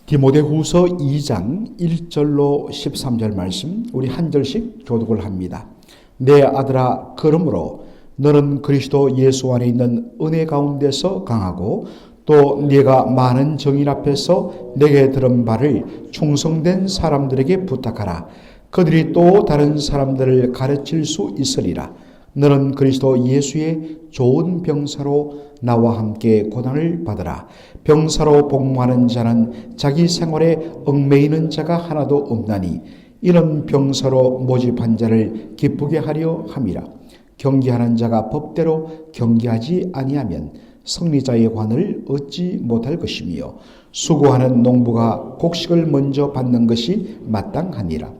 디모데후서 2장 1절로 13절 말씀 우리 한 절씩 교독을 합니다. 내 아들아, 그러므로 너는 그리스도 예수 안에 있는 은혜 가운데서 강하고 또 네가 많은 정인 앞에서 내게 들은 바를 충성된 사람들에게 부탁하라. 그들이 또 다른 사람들을 가르칠 수 있으리라. 너는 그리스도 예수의 좋은 병사로 나와 함께 고난을 받으라. 병사로 복무하는 자는 자기 생활에 얽매이는 자가 하나도 없나니 이런 병사로 모집한 자를 기쁘게 하려 함이라. 경기하는 자가 법대로 경기하지 아니하면 승리자의 관을 얻지 못할 것이며 수고하는 농부가 곡식을 먼저 받는 것이 마땅하니라.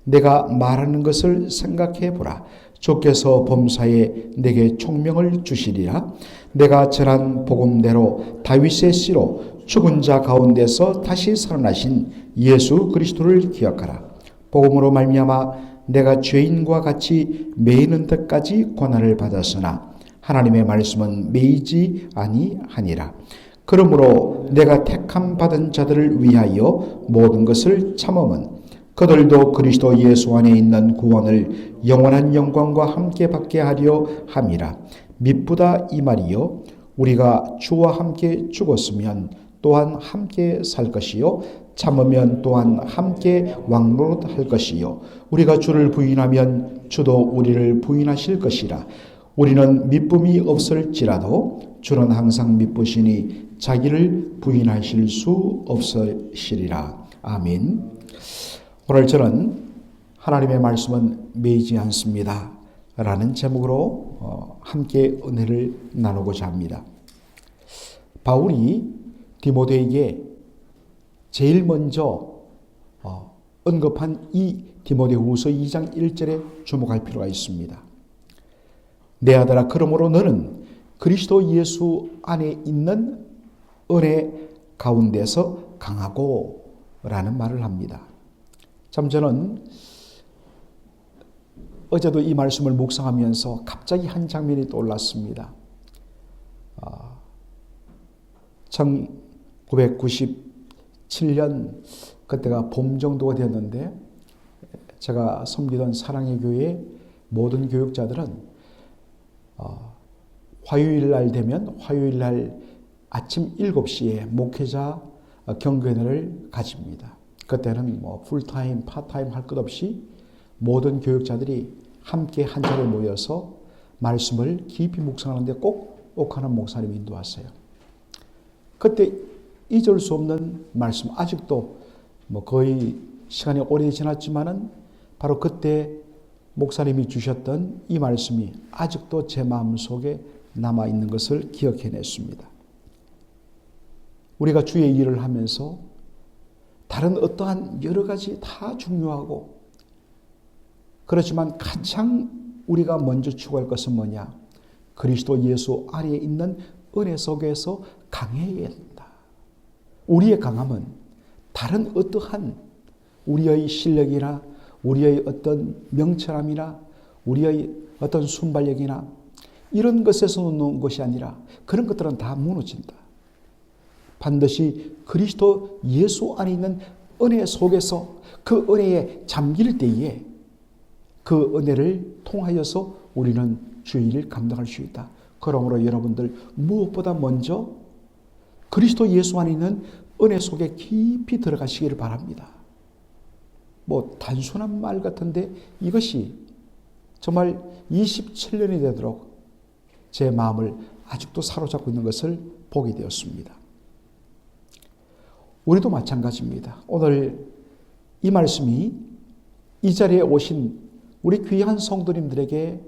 내가 말하는 것을 생각해 보라. 주께서 범사에 내게 총명을 주시리라. 내가 전한 복음대로 다윗의 씨로 죽은 자 가운데서 다시 살아나신 예수 그리스도를 기억하라. 복음으로 말미암아 내가 죄인과 같이 매이는 데까지 고난을 받았으나 하나님의 말씀은 매이지 아니하니라. 그러므로 내가 택함 받은 자들을 위하여 모든 것을 참음은 그들도 그리스도 예수 안에 있는 구원을 영원한 영광과 함께 받게 하려 함이라. 미쁘다 이 말이요, 우리가 주와 함께 죽었으면 또한 함께 살 것이요, 참으면 또한 함께 왕노릇할 것이요, 우리가 주를 부인하면 주도 우리를 부인하실 것이라. 우리는 미쁨이 없을지라도 주는 항상 미쁘시니 자기를 부인하실 수 없으시리라. 아멘. 오늘 저는 하나님의 말씀은 매이지 않습니다 라는 제목으로 함께 은혜를 나누고자 합니다. 바울이 디모데에게 제일 먼저 언급한 이 디모데후서 2장 1절에 주목할 필요가 있습니다. 내 아들아, 그러므로 너는 그리스도 예수 안에 있는 은혜 가운데서 강하고 라는 말을 합니다. 참 저는 어제도 이 말씀을 묵상하면서 갑자기 한 장면이 떠올랐습니다. 1997년 그때가 봄 정도가 되었는데 제가 섬기던 사랑의 교회 모든 교육자들은 화요일 날 되면 화요일 날 아침 7시에 목회자 경건회를 가집니다. 그때는 풀타임, 파타임 할 것 없이 모든 교육자들이 함께 한 자리에 모여서 말씀을 깊이 묵상하는데 꼭 옥하는 목사님이 인도하세요. 그때 잊을 수 없는 말씀, 아직도 거의 시간이 오래 지났지만은 바로 그때 목사님이 주셨던 이 말씀이 아직도 제 마음속에 남아있는 것을 기억해냈습니다. 우리가 주의 일을 하면서 다른 어떠한 여러 가지 다 중요하고 그렇지만 가장 우리가 먼저 추구할 것은 뭐냐? 그리스도 예수 안에 있는 은혜 속에서 강해야 된다. 우리의 강함은 다른 어떠한 우리의 실력이나 우리의 어떤 명철함이나 우리의 어떤 순발력이나 이런 것에서 오는 것이 아니라 그런 것들은 다 무너진다. 반드시 그리스도 예수 안에 있는 은혜 속에서 그 은혜에 잠길 때에 그 은혜를 통하여서 우리는 주의 일을 감당할 수 있다. 그러므로 여러분들 무엇보다 먼저 그리스도 예수 안에 있는 은혜 속에 깊이 들어가시기를 바랍니다. 단순한 말 같은데 이것이 정말 27년이 되도록 제 마음을 아직도 사로잡고 있는 것을 보게 되었습니다. 우리도 마찬가지입니다. 오늘 이 말씀이 이 자리에 오신 우리 귀한 성도님들에게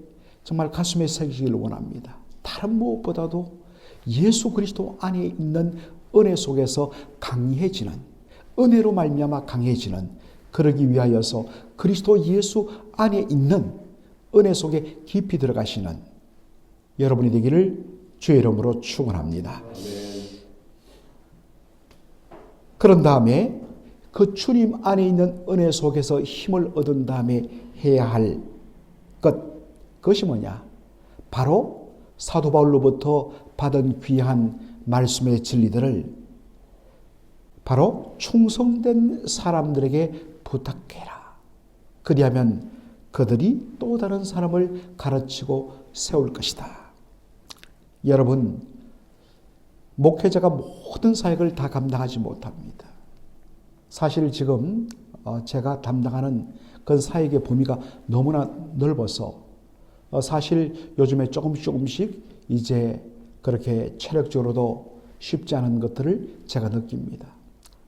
정말 가슴에 새기기를 원합니다. 다른 무엇보다도 예수 그리스도 안에 있는 은혜 속에서 강해지는, 은혜로 말미암아 강해지는, 그러기 위하여서 그리스도 예수 안에 있는 은혜 속에 깊이 들어가시는 여러분이 되기를 주의 이름으로 축원합니다. 그런 다음에 그 주님 안에 있는 은혜 속에서 힘을 얻은 다음에 해야 할 그것이 뭐냐? 바로 사도 바울로부터 받은 귀한 말씀의 진리들을 바로 충성된 사람들에게 부탁해라. 그리하면 그들이 또 다른 사람을 가르치고 세울 것이다. 여러분, 목회자가 모든 사역을 다 감당하지 못합니다. 사실 지금 제가 담당하는 그 사역의 범위가 너무나 넓어서 사실 요즘에 조금씩 이제 그렇게 체력적으로도 쉽지 않은 것들을 제가 느낍니다.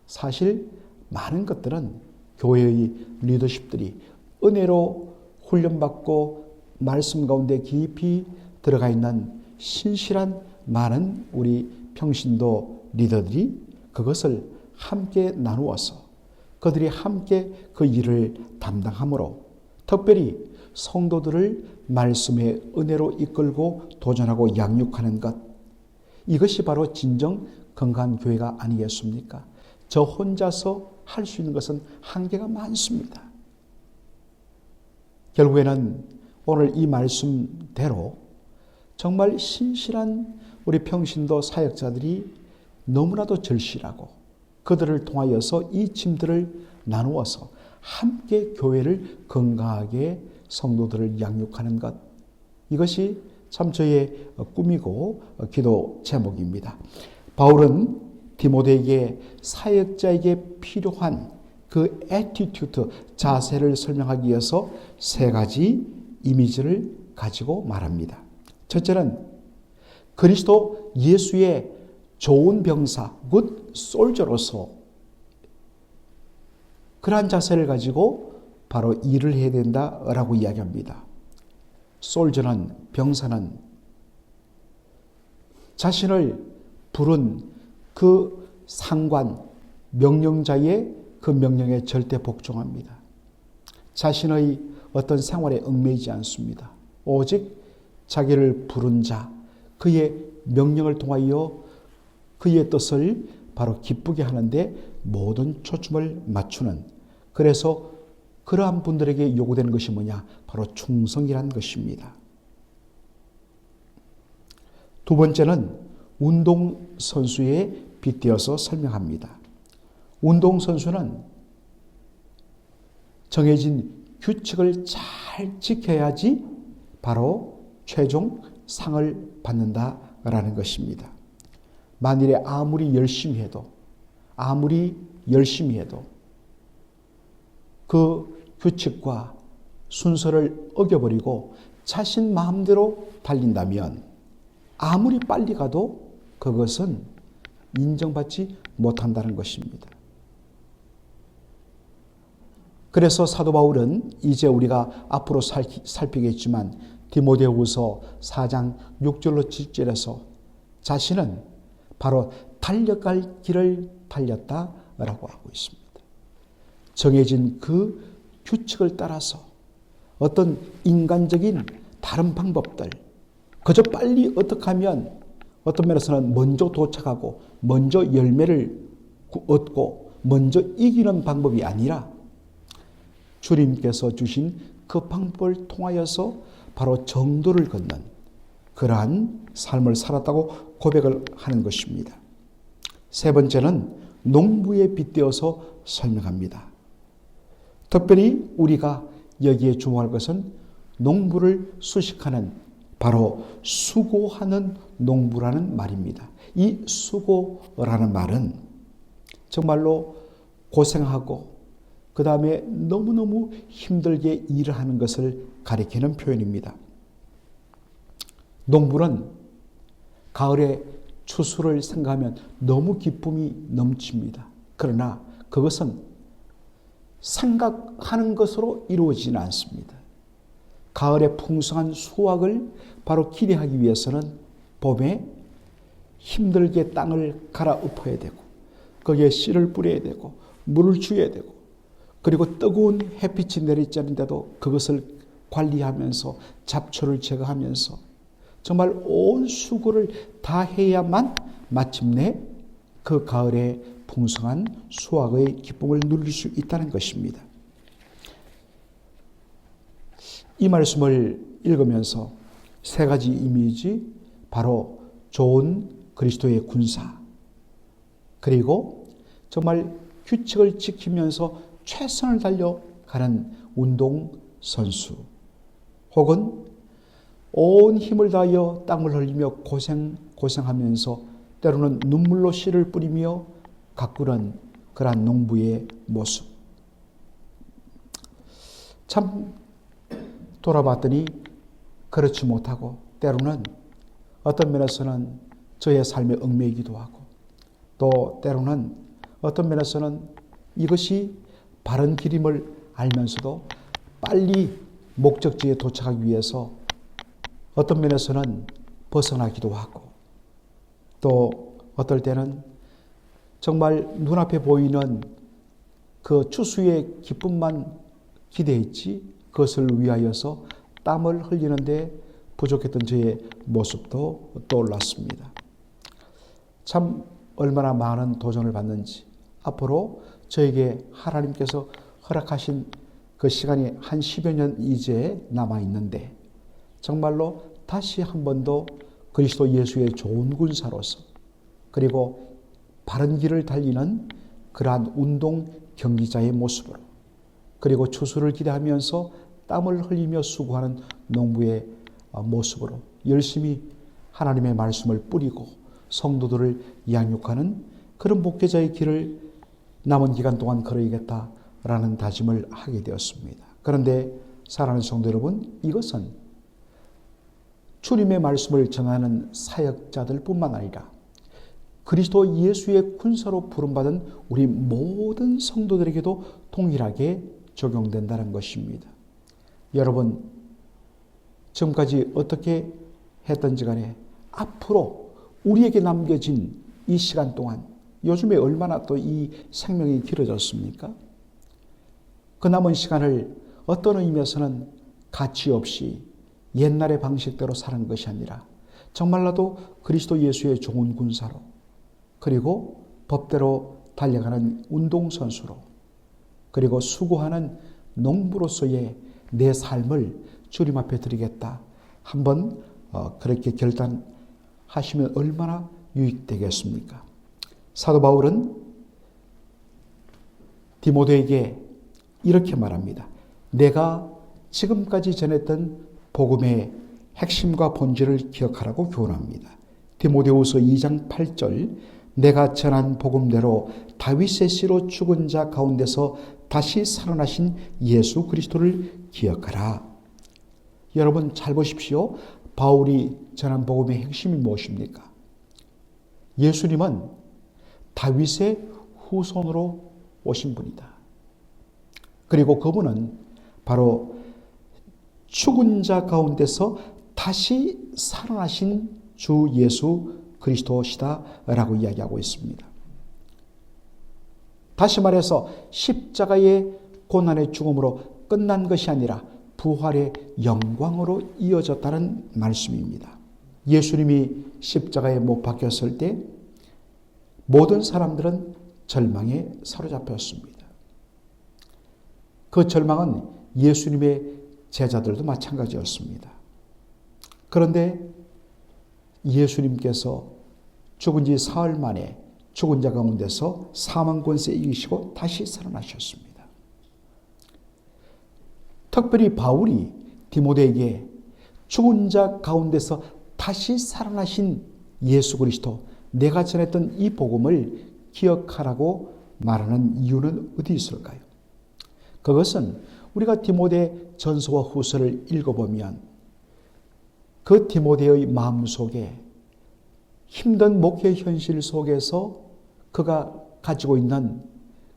사실 많은 것들은 교회의 리더십들이 은혜로 훈련받고 말씀 가운데 깊이 들어가 있는 신실한 많은 우리 평신도 리더들이 그것을 함께 나누어서 그들이 함께 그 일을 담당함으로 특별히 성도들을 말씀의 은혜로 이끌고 도전하고 양육하는 것, 이것이 바로 진정 건강한 교회가 아니겠습니까? 저 혼자서 할 수 있는 것은 한계가 많습니다. 결국에는 오늘 이 말씀대로 정말 신실한 우리 평신도 사역자들이 너무나도 절실하고 그들을 통하여서 이 짐들을 나누어서 함께 교회를 건강하게 성도들을 양육하는 것, 이것이 참 저의 꿈이고 기도 제목입니다. 바울은 디모데에게 사역자에게 필요한 그 애티튜드, 자세를 설명하기 위해서 세 가지 이미지를 가지고 말합니다. 첫째는 그리스도 예수의 좋은 병사, 굿 솔저로서 그러한 자세를 가지고 바로 일을 해야 된다라고 이야기합니다. 솔저는, 병사는 자신을 부른 그 상관, 명령자의 그 명령에 절대 복종합니다. 자신의 어떤 생활에 얽매이지 않습니다. 오직 자기를 부른 자, 그의 명령을 통하여 그의 뜻을 바로 기쁘게 하는데 모든 초점을 맞추는, 그래서 그러한 분들에게 요구되는 것이 뭐냐? 바로 충성이라는 것입니다. 두 번째는 운동선수에 빗대어서 설명합니다. 운동선수는 정해진 규칙을 잘 지켜야지 바로 최종 상을 받는다라는 것입니다. 만일에 아무리 열심히 해도 그 규칙과 순서를 어겨버리고 자신 마음대로 달린다면 아무리 빨리 가도 그것은 인정받지 못한다는 것입니다. 그래서 사도 바울은 이제 우리가 앞으로 살피겠지만 디모데후서 4장 6절로 7절에서 자신은 바로 달려갈 길을 달렸다라고 하고 있습니다. 정해진 그 규칙을 따라서 어떤 인간적인 다른 방법들, 그저 빨리 어떻게 하면 어떤 면에서는 먼저 도착하고 먼저 열매를 얻고 먼저 이기는 방법이 아니라 주님께서 주신 그 방법을 통하여서 바로 정도를 걷는 그러한 삶을 살았다고 고백을 하는 것입니다. 세 번째는 농부에 빗대어서 설명합니다. 특별히 우리가 여기에 주목할 것은 농부를 수식하는 바로 수고하는 농부라는 말입니다. 이 수고라는 말은 정말로 고생하고 그 다음에 너무너무 힘들게 일을 하는 것을 가리키는 표현입니다. 농부는 가을에 추수를 생각하면 너무 기쁨이 넘칩니다. 그러나 그것은 생각하는 것으로 이루어지지는 않습니다. 가을에 풍성한 수확을 바로 기대하기 위해서는 봄에 힘들게 땅을 갈아엎어야 되고 거기에 씨를 뿌려야 되고 물을 줘야 되고 그리고 뜨거운 햇빛이 내리쬐는데도 그것을 관리하면서 잡초를 제거하면서 정말 온 수고를 다 해야만 마침내 그 가을에 풍성한 수확의 기쁨을 누릴 수 있다는 것입니다. 이 말씀을 읽으면서 세 가지 이미지, 바로 좋은 그리스도의 군사, 그리고 정말 규칙을 지키면서 최선을 달려가는 운동선수, 혹은 온 힘을 다하여 땀을 흘리며 고생하면서 때로는 눈물로 씨를 뿌리며 가꾸는 그러한 농부의 모습. 참 돌아봤더니 그렇지 못하고 때로는 어떤 면에서는 저의 삶의 얽매이기도 하고, 또 때로는 어떤 면에서는 이것이 바른 길임을 알면서도 빨리 목적지에 도착하기 위해서 어떤 면에서는 벗어나기도 하고, 또 어떨 때는 정말 눈앞에 보이는 그 추수의 기쁨만 기대했지 그것을 위하여서 땀을 흘리는데 부족했던 저의 모습도 떠올랐습니다. 참 얼마나 많은 도전을 받는지, 앞으로 저에게 하나님께서 허락하신 그 시간이 한 10여 년 이제 남아있는데 정말로 다시 한 번 더 그리스도 예수의 좋은 군사로서, 그리고 바른 길을 달리는 그러한 운동 경기자의 모습으로, 그리고 추수를 기대하면서 땀을 흘리며 수고하는 농부의 모습으로 열심히 하나님의 말씀을 뿌리고 성도들을 양육하는 그런 목회자의 길을 남은 기간 동안 걸어야겠다라는 다짐을 하게 되었습니다. 그런데 사랑하는 성도 여러분, 이것은 주님의 말씀을 전하는 사역자들 뿐만 아니라 그리스도 예수의 군사로 부름받은 우리 모든 성도들에게도 동일하게 적용된다는 것입니다. 여러분, 지금까지 어떻게 했던지 간에 앞으로 우리에게 남겨진 이 시간 동안, 요즘에 얼마나 또 이 생명이 길어졌습니까? 그 남은 시간을 어떤 의미에서는 가치 없이 옛날의 방식대로 사는 것이 아니라 정말로도 그리스도 예수의 좋은 군사로, 그리고 법대로 달려가는 운동선수로, 그리고 수고하는 농부로서의 내 삶을 주님 앞에 드리겠다. 한번 그렇게 결단하시면 얼마나 유익되겠습니까? 사도 바울은 디모데에게 이렇게 말합니다. 내가 지금까지 전했던 복음의 핵심과 본질을 기억하라고 교훈합니다. 디모데후서 2장 8절, 내가 전한 복음대로 다윗의 씨로 죽은 자 가운데서 다시 살아나신 예수 그리스도를 기억하라. 여러분 잘 보십시오. 바울이 전한 복음의 핵심이 무엇입니까? 예수님은 다윗의 후손으로 오신 분이다. 그리고 그분은 바로 죽은 자 가운데서 다시 살아나신 주 예수 그리스도시다라고 이야기하고 있습니다. 다시 말해서 십자가의 고난의 죽음으로 끝난 것이 아니라 부활의 영광으로 이어졌다는 말씀입니다. 예수님이 십자가에 못 박혔을 때 모든 사람들은 절망에 사로잡혔습니다. 그 절망은 예수님의 제자들도 마찬가지였습니다. 그런데 예수님께서 죽은 지 사흘 만에 죽은 자 가운데서 사망 권세 이기시고 다시 살아나셨습니다. 특별히 바울이 디모데에게 죽은 자 가운데서 다시 살아나신 예수 그리스도, 내가 전했던 이 복음을 기억하라고 말하는 이유는 어디 있을까요? 그것은 우리가 디모데 전서와 후서를 읽어보면 그 디모데의 마음속에 힘든 목회 현실 속에서 그가 가지고 있는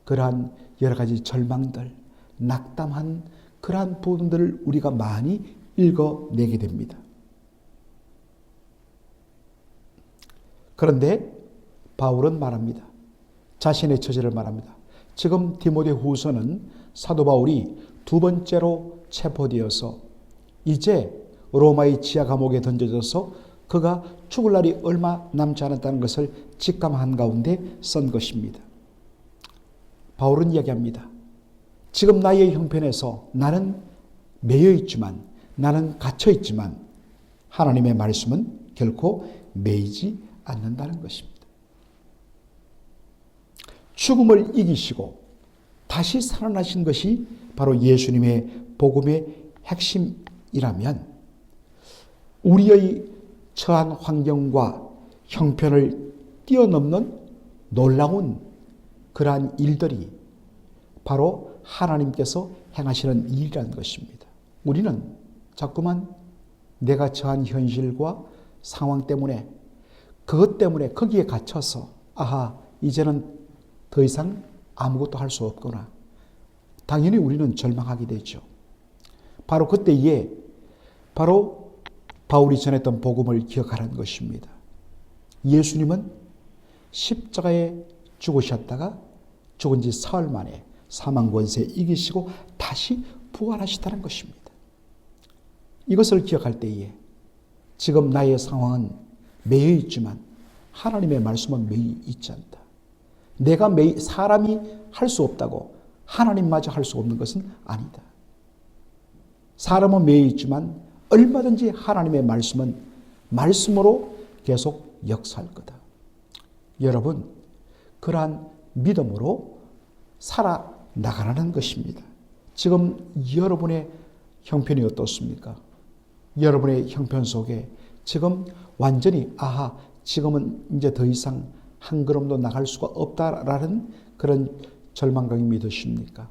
그러한 여러 가지 절망들, 낙담한 그러한 부분들을 우리가 많이 읽어내게 됩니다. 그런데 바울은 말합니다. 자신의 처지를 말합니다. 지금 디모데 후서는 사도 바울이 두 번째로 체포되어서 이제 로마의 지하 감옥에 던져져서 그가 죽을 날이 얼마 남지 않았다는 것을 직감한 가운데 쓴 것입니다. 바울은 이야기합니다. 지금 나의 형편에서 나는 매여 있지만, 나는 갇혀 있지만 하나님의 말씀은 결코 매이지 않는다는 것입니다. 죽음을 이기시고 다시 살아나신 것이 바로 예수님의 복음의 핵심이라면 우리의 처한 환경과 형편을 뛰어넘는 놀라운 그러한 일들이 바로 하나님께서 행하시는 일이라는 것입니다. 우리는 자꾸만 내가 처한 현실과 상황 때문에 그것 때문에 거기에 갇혀서 이제는 더 이상 아무것도 할 수 없구나. 당연히 우리는 절망하게 되죠. 바로 그때에 바로 바울이 전했던 복음을 기억하라는 것입니다. 예수님은 십자가에 죽으셨다가 죽은 지 사흘 만에 사망 권세 이기시고 다시 부활하시다는 것입니다. 이것을 기억할 때에 지금 나의 상황은 매여 있지만 하나님의 말씀은 매여 있지 않다. 내가 사람이 할 수 없다고 하나님마저 할 수 없는 것은 아니다. 사람은 매여 있지만 얼마든지 하나님의 말씀은 말씀으로 계속 역사할 거다. 여러분, 그러한 믿음으로 살아나가라는 것입니다. 지금 여러분의 형편이 어떻습니까? 여러분의 형편 속에 지금 완전히 지금은 이제 더 이상 한 걸음도 나갈 수가 없다라는 그런 절망감이 믿으십니까?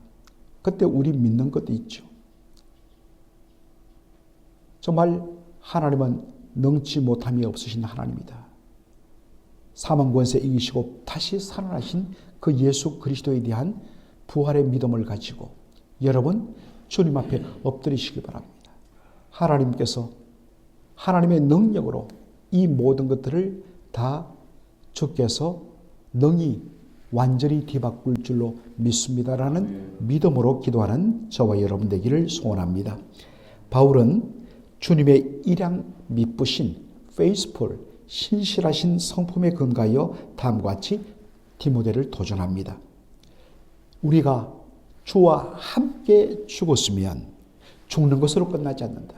그때 우리 믿는 것도 있죠. 정말 하나님은 능치 못함이 없으신 하나님이다. 사망 권세 이기시고 다시 살아나신 그 예수 그리스도에 대한 부활의 믿음을 가지고 여러분 주님 앞에 엎드리시기 바랍니다. 하나님께서 하나님의 능력으로 이 모든 것들을 다 주께서 능히 완전히 뒤바꿀 줄로 믿습니다라는 믿음으로 기도하는 저와 여러분 되기를 소원합니다. 바울은 주님의 일양 미쁘신 페이스풀 신실하신 성품에 근거하여 다음과 같이 디모데를 도전합니다. 우리가 주와 함께 죽었으면 죽는 것으로 끝나지 않는다.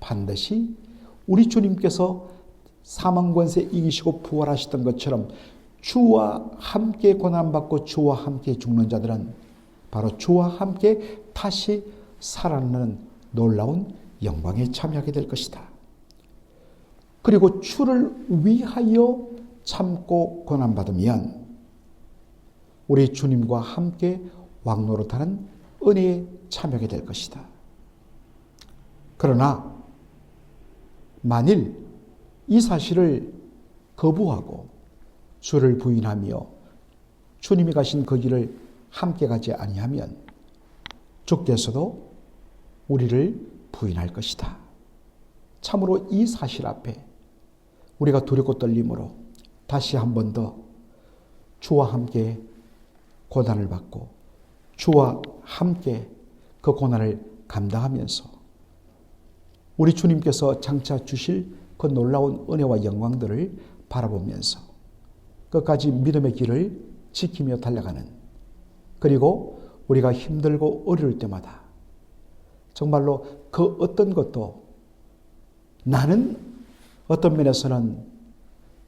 반드시 우리 주님께서 사망 권세 이기시고 부활하셨던 것처럼 주와 함께 고난받고 주와 함께 죽는 자들은 바로 주와 함께 다시 살아나는 놀라운 영광에 참여하게 될 것이다. 그리고 주를 위하여 참고 고난받으면 우리 주님과 함께 왕노릇하는 은혜에 참여하게 될 것이다. 그러나 만일 이 사실을 거부하고 주를 부인하며 주님이 가신 그 길을 함께 가지 아니하면 주께서도 우리를 부인할 것이다. 참으로 이 사실 앞에 우리가 두렵고 떨림으로 다시 한 번 더 주와 함께 고난을 받고 주와 함께 그 고난을 감당하면서 우리 주님께서 장차 주실 그 놀라운 은혜와 영광들을 바라보면서 끝까지 믿음의 길을 지키며 달려가는, 그리고 우리가 힘들고 어려울 때마다 정말로 그 어떤 것도 나는 어떤 면에서는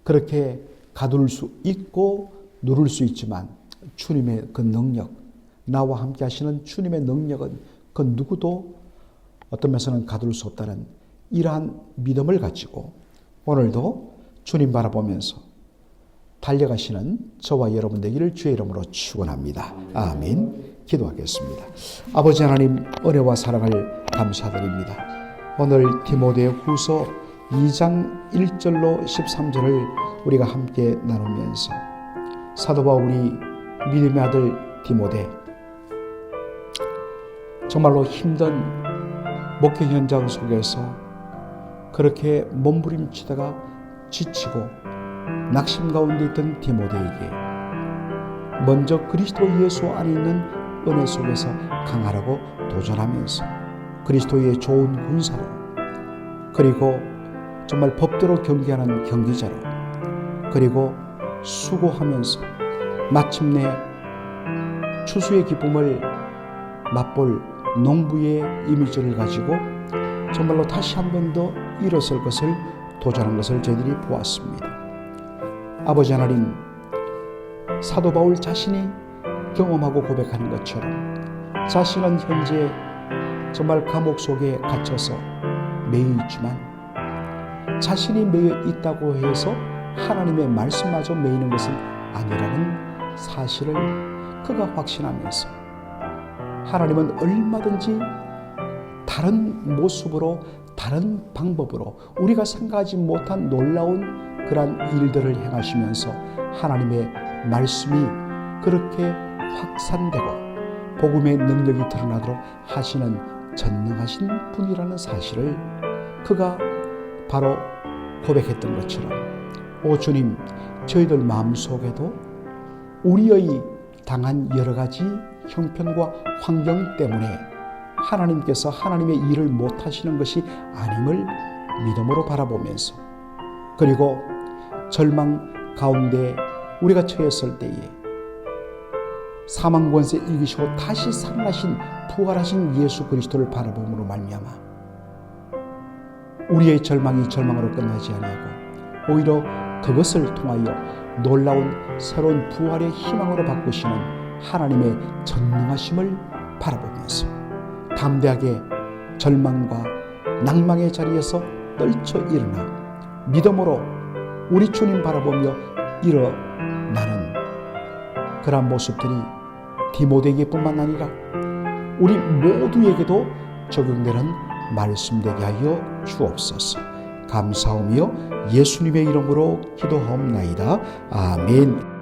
그렇게 가둘 수 있고 누를 수 있지만 주님의 그 능력, 나와 함께 하시는 주님의 능력은 그 누구도 어떤 면에서는 가둘 수 없다는 이러한 믿음을 가지고 오늘도 주님 바라보면서 달려가시는 저와 여러분 되기를 주의 이름으로 축원합니다. 아멘. 기도하겠습니다. 아버지 하나님, 은혜와 사랑을 감사드립니다. 오늘 디모데 후서 2장 1절로 13절을 우리가 함께 나누면서 사도 바울이 믿음의 아들 디모데, 정말로 힘든 목회 현장 속에서 그렇게 몸부림치다가 지치고 낙심 가운데 있던 디모데에게 먼저 그리스도 예수 안에 있는 은혜 속에서 강하라고 도전하면서 그리스도의 좋은 군사로, 그리고 정말 법대로 경기하는 경기자로, 그리고 수고하면서 마침내 추수의 기쁨을 맛볼 농부의 이미지를 가지고 정말로 다시 한 번 더 일어설 것을 도전한 것을 저희들이 보았습니다. 아버지 하나님, 사도 바울 자신이 경험하고 고백하는 것처럼 자신은 현재 정말 감옥 속에 갇혀서 매여 있지만 자신이 매여 있다고 해서 하나님의 말씀마저 매이는 것은 아니라는 사실을 그가 확신하면서 하나님은 얼마든지 다른 모습으로 다른 방법으로 우리가 생각하지 못한 놀라운 그러한 일들을 행하시면서 하나님의 말씀이 그렇게 확산되고 복음의 능력이 드러나도록 하시는 전능하신 분이라는 사실을 그가 바로 고백했던 것처럼 오 주님, 저희들 마음속에도 우리의 당한 여러 가지 형편과 환경 때문에 하나님께서 하나님의 일을 못하시는 것이 아님을 믿음으로 바라보면서 그리고 절망 가운데 우리가 처했을 때에 사망 권세 이기시고 다시 살아나신 부활하신 예수 그리스도를 바라봄으로 말미암아 우리의 절망이 절망으로 끝나지 아니하고 오히려 그것을 통하여 놀라운 새로운 부활의 희망으로 바꾸시는 하나님의 전능하심을 바라보면서 담대하게 절망과 낭망의 자리에서 떨쳐 일어나 믿음으로 우리 주님 바라보며 일어나는 그러한 모습들이 디모데에게뿐만 아니라 우리 모두에게도 적용되는 말씀 되게 하여 주옵소서. 감사하며 예수님의 이름으로 기도하옵나이다. 아멘.